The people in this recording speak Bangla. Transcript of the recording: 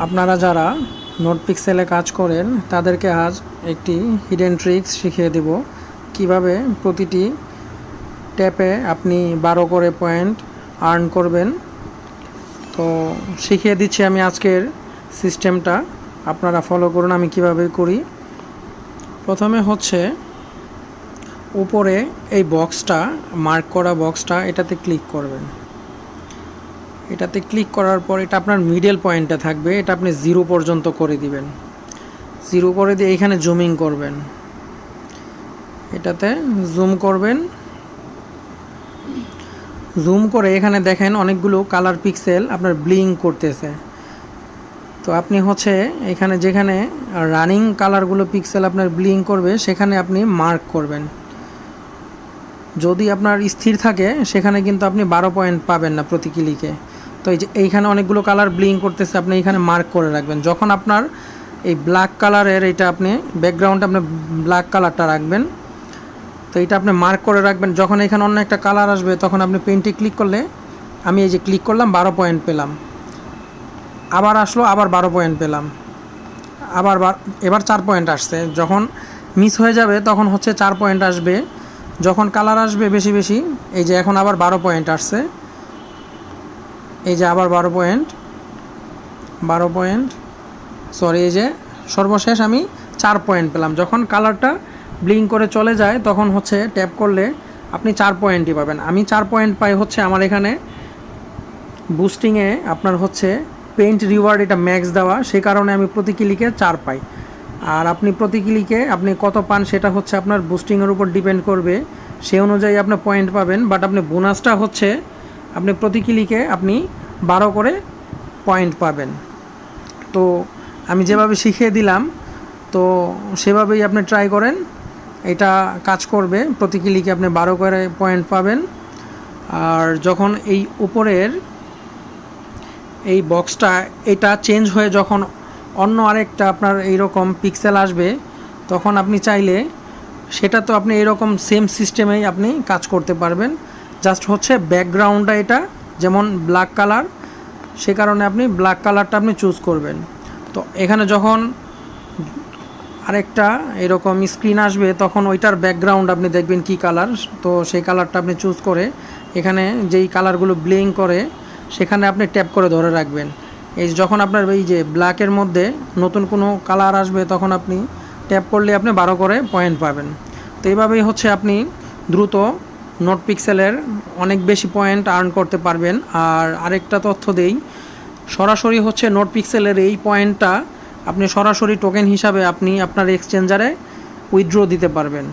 আপনারা যারা নোট পিক্সেলে কাজ করেন তাদেরকে আজ একটি হিডেন ট্রিক্স শিখিয়ে দেব কিভাবে প্রতিটি ট্যাপে আপনি 12 করে পয়েন্ট আর্ন করবেন। তো শিখিয়ে দিচ্ছি আমি আজকের সিস্টেমটা, আপনারা ফলো করুন আমি কিভাবে করি। প্রথমে হচ্ছে উপরে এই বক্সটা, মার্ক করা বক্সটা, এটাতে ক্লিক করবেন। এটাতে ক্লিক করার পর এটা আপনার মিডল পয়েন্টে থাকবে, এটা আপনি 0 পর্যন্ত করে দিবেন। 0 করে দিয়ে এইখানে জুমিং করবেন, এটাতে জুম করবেন। জুম করে এখানে দেখেন অনেকগুলো কালার পিক্সেল আপনার ব্লিং করতেছে। তো আপনি হচ্ছে এখানে যেখানে রানিং কালারগুলো পিক্সেল আপনার ব্লিং করবে সেখানে আপনি মার্ক করবেন। যদি আপনার স্থির থাকে সেখানে কিন্তু আপনি 12 পয়েন্ট পাবেন না প্রতি ক্লিকে। তো এই যে এইখানে অনেকগুলো কালার ব্লিং করতেছে, আপনি এইখানে মার্ক করে রাখবেন। যখন আপনার এই ব্ল্যাক কালারের, এটা আপনি ব্যাকগ্রাউন্ডে আপনি ব্ল্যাক কালারটা রাখবেন। তো এটা আপনি মার্ক করে রাখবেন। যখন এখানে অন্য একটা কালার আসবে তখন আপনি পেন্টে ক্লিক করলে, আমি এই যে ক্লিক করলাম 12 পয়েন্ট পেলাম, আবার আসলো আবার 12 পয়েন্ট পেলাম, আবার এবার 4 পয়েন্ট আসছে। যখন মিস হয়ে যাবে তখন হচ্ছে 4 পয়েন্ট আসবে। যখন কালার আসবে বেশি বেশি, এই যে এখন আবার 12 পয়েন্ট আসছে, এই যে আবার 12 পয়েন্ট, সরি, এই যে সর্বশেষ আমি 4 পয়েন্ট পেলাম। যখন কালারটা ব্লিঙ্ক করে চলে যায় তখন হচ্ছে ট্যাপ করলে আপনি 4 পয়েন্টই পাবেন। আমি 4 পয়েন্ট পাই হচ্ছে আমার এখানে বুস্টিংয়ে আপনার হচ্ছে পেইন্ট রিওয়ার্ড, এটা ম্যাক্স দেওয়া, সেই কারণে আমি প্রতি ক্লিকে 4 পাই। আর আপনি প্রতি ক্লিকে আপনি কত পান সেটা হচ্ছে আপনার বুস্টিংয়ের উপর ডিপেন্ড করবে, সেই অনুযায়ী আপনি পয়েন্ট পাবেন। বাট আপনি বোনাসটা হচ্ছে আপনি প্রতি ক্লিকে আপনি 12 করে পয়েন্ট পাবেন। তো আমি যেভাবে শিখিয়ে দিলাম তো সেভাবেই আপনি ট্রাই করেন, এটা কাজ করবে। প্রতি ক্লিকে আপনি 12 করে পয়েন্ট পাবেন। আর যখন এই উপরের এই বক্সটা এটা চেঞ্জ হয়ে যখন অন্য আরেকটা আপনার এইরকম পিক্সেল আসবে তখন আপনি চাইলে সেটা তো আপনি এরকম সেম সিস্টেমেই আপনি কাজ করতে পারবেন। জাস্ট হচ্ছে ব্যাকগ্রাউন্ডটা এটা যেমন ব্ল্যাক কালার, সে কারণে আপনি ব্ল্যাক কালারটা আপনি চুজ করবেন। তো এখানে যখন আরেকটা এরকম স্ক্রিন আসবে তখন ওইটার ব্যাকগ্রাউন্ড আপনি দেখবেন কি কালার, তো সেই কালারটা আপনি চুজ করে এখানে যেই কালারগুলো ব্লিং করে সেখানে আপনি ট্যাপ করে ধরে রাখবেন। এই যখন আপনার এই যে ব্ল্যাকের মধ্যে নতুন কোনো কালার আসবে তখন আপনি ট্যাপ করলে আপনি 12 করে পয়েন্ট পাবেন। তো এইভাবেই হচ্ছে আপনি দ্রুত নোট পিক্সেলের অনেক বেশি পয়েন্ট আর্ন করতে পারবেন। আর আরেকটা তথ্য দেই, সরাসরি হচ্ছে নোট পিক্সেলের এই পয়েন্টটা আপনি সরাসরি টোকেন হিসাবে আপনি আপনার এক্সচেঞ্জারে উইথড্র দিতে পারবেন।